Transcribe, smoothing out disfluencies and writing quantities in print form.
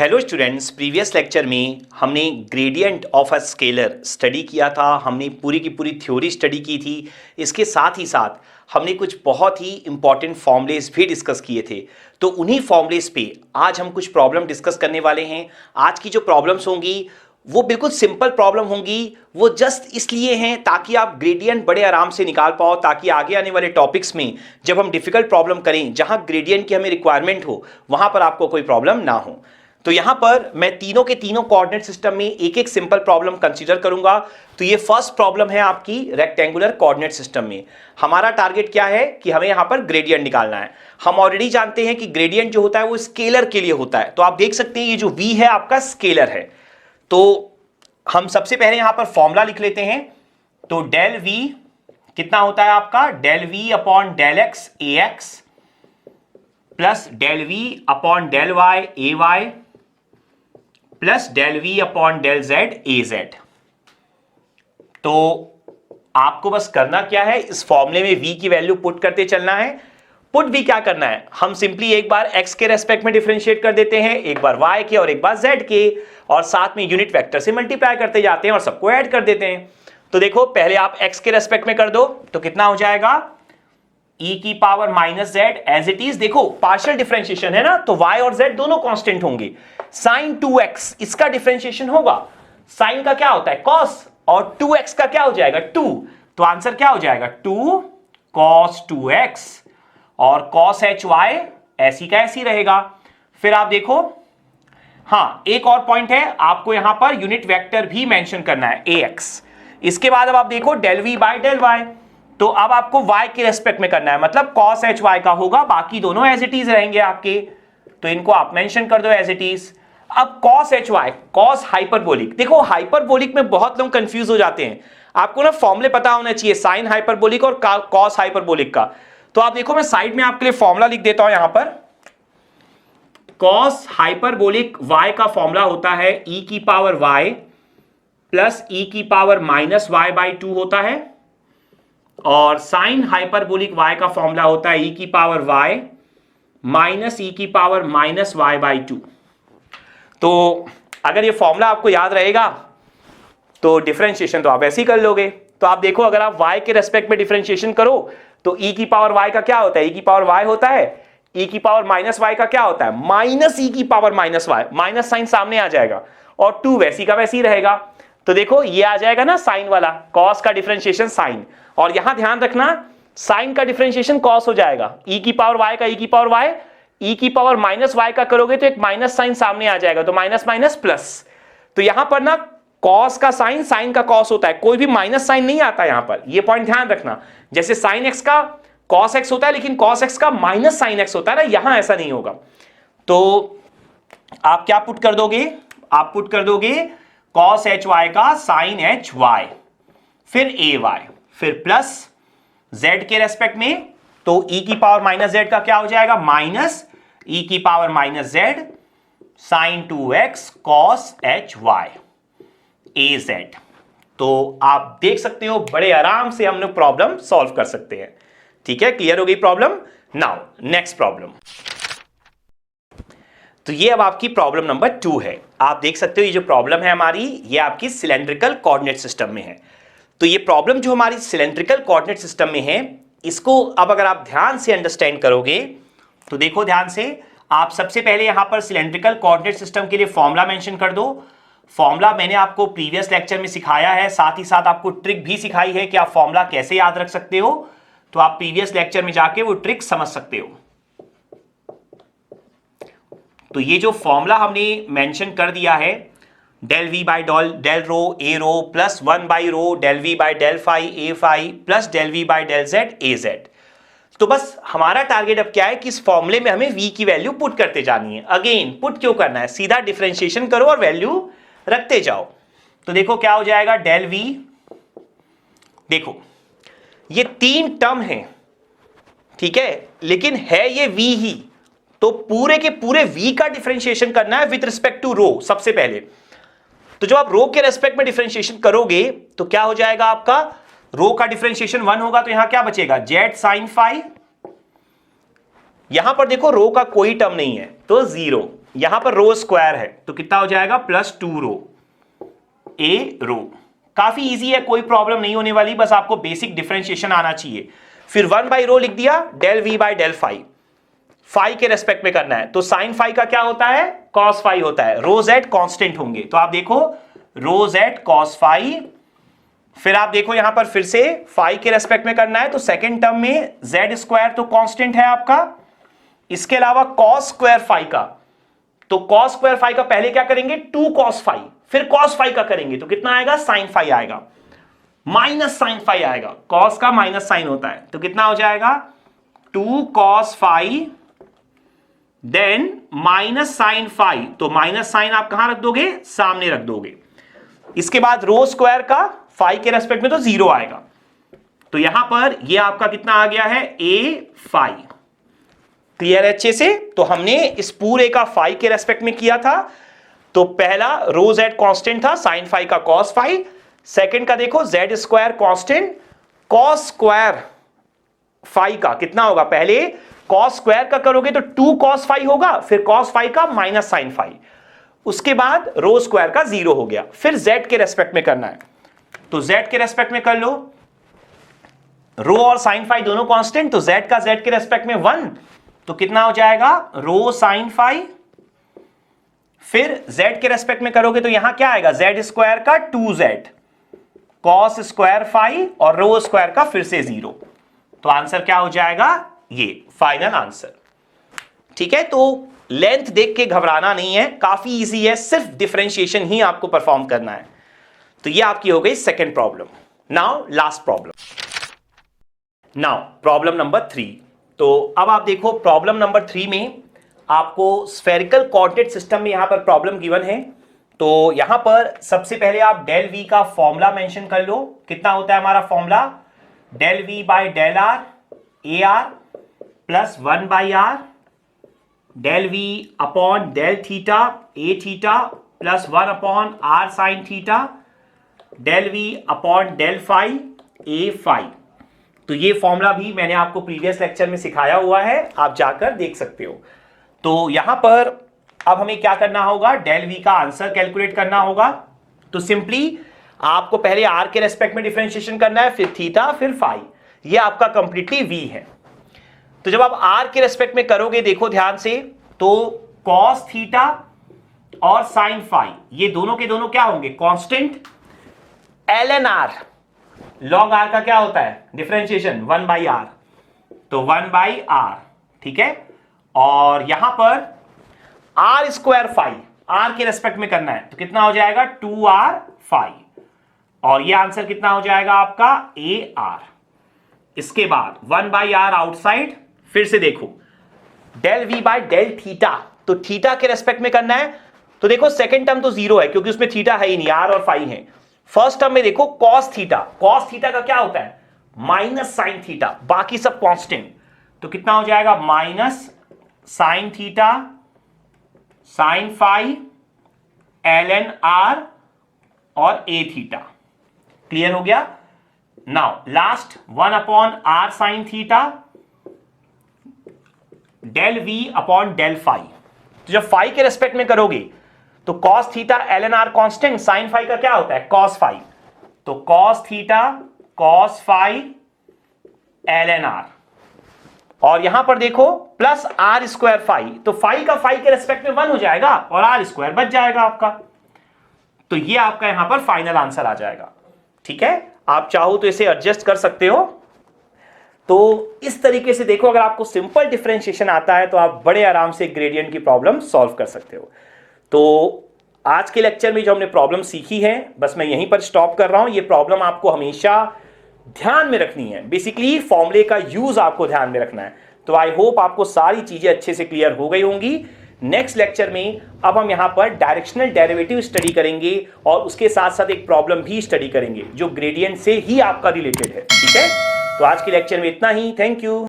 Hello students, previous lecture में हमने gradient of a scalar study किया था। हमने पूरी की पूरी थ्योरी स्टडी की थी। इसके साथ ही साथ हमने कुछ बहुत ही इंपॉर्टेंट फॉर्मूलेस भी डिस्कस किए थे। तो उन्हीं फॉर्मूलेस पे आज हम कुछ प्रॉब्लम डिस्कस करने वाले हैं। आज की जो प्रॉब्लम्स होंगी वो बिल्कुल सिंपल प्रॉब्लम होंगी। वो जस्ट इसलिए हैं ताकि आप ग्रेडियंट बड़े आराम से निकाल पाओ, ताकि आगे आने वाले टॉपिक्स में जब हम डिफिकल्ट प्रॉब्लम करें जहां ग्रेडियंट की हमें रिक्वायरमेंट हो, वहां पर आपको कोई प्रॉब्लम ना हो। तो यहां पर मैं तीनों के तीनों कोऑर्डिनेट सिस्टम में एक एक सिंपल प्रॉब्लम कंसीडर करूंगा। तो ये फर्स्ट प्रॉब्लम है आपकी रेक्टेंगुलर कोऑर्डिनेट सिस्टम में। हमारा टारगेट क्या है कि हमें यहां पर ग्रेडियंट निकालना है। हम ऑलरेडी जानते हैं कि ग्रेडियंट जो होता है वो स्केलर के लिए होता है। तो आप देख सकते हैं ये जो v है आपका स्केलर है। तो हम सबसे पहले यहां पर फॉर्मूला लिख लेते हैं। तो डेल v कितना होता है आपका, del v upon del X A X plus del v upon del Y A Y plus del v upon del z A Z. तो आपको बस करना क्या है, इस फॉर्मूले में v की वैल्यू पुट करते चलना है। पुट भी क्या करना है, हम सिंपली एक बार x के रेस्पेक्ट में डिफरेंशिएट कर देते हैं, एक बार y के और एक बार z के, और साथ में यूनिट वेक्टर से मल्टीप्लाई करते जाते हैं और सबको ऐड कर देते हैं। तो देखो पहले आप x के रेस्पेक्ट में कर दो तो कितना हो जाएगा, e की power minus z as it is. देखो पार्शियल डिफरेंशिएशन है ना, तो y और z दोनों कांस्टेंट होंगे। sin 2x इसका डिफरेंशिएशन होगा, sin का क्या होता है cos, और 2x का क्या हो जाएगा 2। तो आंसर क्या हो जाएगा 2 cos 2x, और cos hy ऐसी का ऐसी रहेगा। फिर आप देखो, हाँ एक और पॉइंट है, आपको यहां पर यूनिट वेक्टर भी मेंशन करना है ax। इसके बाद अब आप देखो del v by del y, तो अब आपको y के रेस्पेक्ट में करना है, मतलब cos hy का होगा, बाकी दोनों एज इट इज रहेंगे आपके। तो इनको आप मेंशन कर दो एज इट इज। अब cos hy, cos हाइपरबोलिक, देखो हाइपरबोलिक में बहुत लोग कंफ्यूज हो जाते हैं। आपको ना फॉर्मूले पता होना चाहिए साइन हाइपरबोलिक और cos हाइपरबोलिक का। तो आप देखो मैं साइड में आपके लिए फॉर्मूला लिख देता हूं यहां पर। cos हाइपरबोलिक y का फॉर्मूला होता है e की पावर y प्लस e की पावर माइनस y बाई 2 होता है, और साइन हाइपरबोलिक y का फॉर्मूला होता है e की पावर y माइनस e की पावर माइनस y बाई 2। तो अगर ये फॉर्मूला आपको याद रहेगा तो डिफरेंशिएशन तो आप ऐसे ही कर लोगे। तो आप देखो अगर आप y के रेस्पेक्ट में डिफरेंशिएशन करो तो e की पावर y का क्या होता है, e की पावर y होता है, e की पावर माइनस y का क्या होता है माइनस e की power minus y, minus sine सामने आ जाएगा और 2 वैसी का वैसी रहेगा। तो देखो ये आ जाएगा ना साइन वाला, cos का डिफरेंशिएशन साइन, और यहां ध्यान रखना साइन का डिफरेंशिएशन cos हो जाएगा। e की पावर y का e की पावर y, e की पावर माइनस y का करोगे तो एक माइनस साइन सामने आ जाएगा, तो माइनस माइनस प्लस। तो यहां पर ना cos का साइन, साइन का cos होता है, कोई भी माइनस साइन नहीं आता यहां पर, ये पॉइंट ध्यान रखना। जैसे साइन x का cos x होता है, लेकिन cos x का माइनस साइन x होता है ना, यहां ऐसा नहीं होगा। तो आप क्या पुट कर दोगे, आप पुट कर दोगे cos hy का sin hy, फिर ay, फिर प्लस z के रेस्पेक्ट में, तो e की पावर माइनस z का क्या हो जाएगा माइनस e की power minus z sin 2x cos hy az। तो आप देख सकते हो बड़े आराम से हम लोग प्रॉब्लम सॉल्व कर सकते हैं। ठीक है, क्लियर हो गई प्रॉब्लम। Now next problem. तो ये अब आपकी प्रॉब्लम नंबर 2 है। आप देख सकते हो ये जो प्रॉब्लम है हमारी, ये आपकी सिलेंड्रिकल कोऑर्डिनेट सिस्टम में है। तो ये प्रॉब्लम जो हमारी सिलेंड्रिकल कोऑर्डिनेट सिस्टम में है, इसको अब अगर आप ध्यान से अंडरस्टैंड करोगे तो देखो ध्यान से, आप सबसे पहले यहां पर सिलेंड्रिकल कोऑर्डिनेट सिस्टम के लिए फॉर्मूला मेंशन कर दो। फॉर्मूला मैंने आपको प्रीवियस लेक्चर में सिखाया है, साथ ही साथ आपको ट्रिक भी सिखाई है कि आप फॉर्मूला कैसे याद रख सकते हो। तो आप प्रीवियस लेक्चर में जाके वो ट्रिक समझ सकते हो। तो ये जो फॉर्मूला हमने मेंशन कर दिया है, del v by del rho a rho plus 1 by rho del v by del phi a phi plus del v by del z A Z. तो बस हमारा टारगेट अब क्या है कि इस फॉर्मूले में हमें v की वैल्यू पुट करते जानी है। अगेन पुट क्यों करना है, सीधा डिफरेंशिएशन करो और वैल्यू रखते जाओ। तो देखो क्या हो जाएगा डेल v, देखो ये 3 टर्म है, ठीक है, लेकिन है ये v ही, तो पूरे के पूरे v का डिफरेंशिएशन करना है विद रिस्पेक्ट टू रो सबसे पहले। तो जब आप रो के रेस्पेक्ट में डिफरेंशिएशन करोगे तो क्या हो जाएगा आपका, रो का डिफरेंशिएशन 1 होगा, तो यहां क्या बचेगा z sin फाई। यहां पर देखो रो का कोई टर्म नहीं है तो 0, यहां पर रो स्क्वायर है तो कितना हो जाएगा +2 रो ए रो। काफी इजी है, कोई प्रॉब्लम नहीं होने वाली, बस आपको बेसिक डिफरेंशिएशन आना चाहिए। फिर 1/रो लिख दिया, del v by del phi, phi के रेस्पेक्ट में करना है। तो साइन फाई का क्या होता है, कॉस फाई होता है। रो जेड कांस्टेंट होंगे, तो आप देखो रो जेड कॉस फाई। फिर आप देखो यहां पर फिर से फाई के रेस्पेक्ट में करना है, तो सेकेंड टर्म में जेड स्क्वायर तो कांस्टेंट है आपका, इसके अलावा कॉस स्क्वायर फाई का, तो कॉस स्क्वायर फाई का पहले क्या करेंगे 2 कॉस फाई, फिर कॉस फाई का करेंगे तो कितना आएगा साइन फाई आएगा, माइनस साइन फाई आएगा, कॉस का माइनस साइन होता है, तो कितना हो जाएगा 2 cos phi then minus sine phi, तो माइनस साइन आप कहां रख दोगे, सामने रख दोगे। इसके बाद रो स्क्वायर का फाई के रेस्पेक्ट में तो 0 आएगा, तो यहां पर ये आपका कितना आ गया है ए फाई। क्लियर है अच्छे से? तो हमने इस पूरे का फाई के रेस्पेक्ट में किया था, तो पहला रो जेड कांस्टेंट था, साइन फाई का कॉस फाई, सेकंड का देखो z square constant, cos square phi का कितना होगा, पहले कॉस स्क्वायर का करोगे तो 2 कॉस फाई होगा, फिर कॉस फाई का माइनस साइन फाई, उसके बाद रो स्क्वायर का 0 हो गया। फिर जेड के रेस्पेक्ट में करना है, तो जेड के रेस्पेक्ट में कर लो, रो और साइन फाई दोनों कांस्टेंट, तो जेड का जेड के रेस्पेक्ट में 1, तो कितना हो जाएगा रो साइन फाई। फिर जेड के रेस्पेक्ट में करोगे तो यहां क्या आएगा, जेड स्क्वायर का 2z कॉस स्क्वायर फाई और रो स्क्वायर का फिर से 0, तो आंसर क्या हो जाएगा ये फाइनल आंसर। ठीक है, तो लेंथ देख के घबराना नहीं है, काफी इजी है, सिर्फ डिफरेंशिएशन ही आपको परफॉर्म करना है। तो ये आपकी हो गई second problem. Now last problem, now problem number 3। तो अब आप देखो प्रॉब्लम नंबर 3 में आपको स्फेरिकल कोऑर्डिनेट सिस्टम में यहां पर प्रॉब्लम गिवन है। तो यहां पर सबसे पहले आप डेल वी का फॉर्मूला मेंशन कर लो, कितना होता है हमारा formula, del v by del r a r plus 1/r del v upon del theta a theta plus 1/r sine theta del v upon del phi a phi. तो ये formula भी मैंने आपको प्रीवियस लेक्चर में सिखाया हुआ है, आप जाकर देख सकते हो। तो यहां पर अब हमें क्या करना होगा, डेल वी का आंसर कैलकुलेट करना होगा। तो सिंपली आपको पहले आर के रेस्पेक्ट में डिफरेंशिएशन करना है, फिर थीटा फिर फाई, ये आपका कंप्लीटली वी है। तो जब आप आर के रेस्पेक्ट में करोगे, देखो ध्यान से, तो कॉस थीटा और साइन फाई ये दोनों के दोनों क्या होंगे constant, ln r log r का क्या होता है डिफरेंशिएशन 1/r, तो 1/r, ठीक है। और यहां पर r स्क्वायर फाई r के रेस्पेक्ट में करना है, तो कितना हो जाएगा 2r फाई, और ये आंसर कितना हो जाएगा आपका ar। इसके बाद 1/r आउटसाइड, फिर से देखो del v by del theta, तो थीटा के रेस्पेक्ट में करना है, तो देखो सेकंड टर्म तो 0 है क्योंकि उसमें थीटा है ही नहीं, r और फाई है। फर्स्ट टर्म में देखो कॉस थीटा, कॉस थीटा का क्या होता है माइनस साइन थीटा, बाकी सब कांस्टेंट, तो कितना हो जाएगा minus sine theta sine phi ln r और a थीटा। क्लियर हो गया? Now last 1/r sine theta del v upon del phi. तो जब फाई के रेस्पेक्ट में करोगे तो cos theta ln r constant, sine phi का क्या होता है कॉस फाई, तो cos theta cos phi ln r, और यहां पर देखो प्लस r स्क्वायर फाई, तो फाई का फाई के रेस्पेक्ट में 1 हो जाएगा और r स्क्वायर बच जाएगा आपका। तो ये आपका यहां पर फाइनल आंसर आ जाएगा। ठीक है, आप चाहो तो इसे एडजस्ट कर सकते हो। तो इस तरीके से देखो, अगर आपको सिंपल डिफरेंशिएशन आता है तो आप बड़े आराम से ग्रेडियंट की प्रॉब्लम सॉल्व कर सकते हो। तो आज के लेक्चर में जो हमने प्रॉब्लम सीखी है, बस मैं यहीं पर स्टॉप कर रहा हूं। ये प्रॉब्लम आपको हमेशा ध्यान में रखनी है, बेसिकली फॉर्मूले का यूज आपको ध्यान में रखना है। तो आई होप आपको सारी चीजें अच्छे से क्लियर हो गई होंगी। नेक्स्ट लेक्चर में अब हम यहां पर डायरेक्शनल डेरिवेटिव स्टडी करेंगे और उसके साथ साथ एक प्रॉब्लम भी स्टडी करेंगे जो ग्रेडियंट से ही आपका रिलेटेड है। ठीक है, तो आज के लेक्चर में इतना ही। Thank you.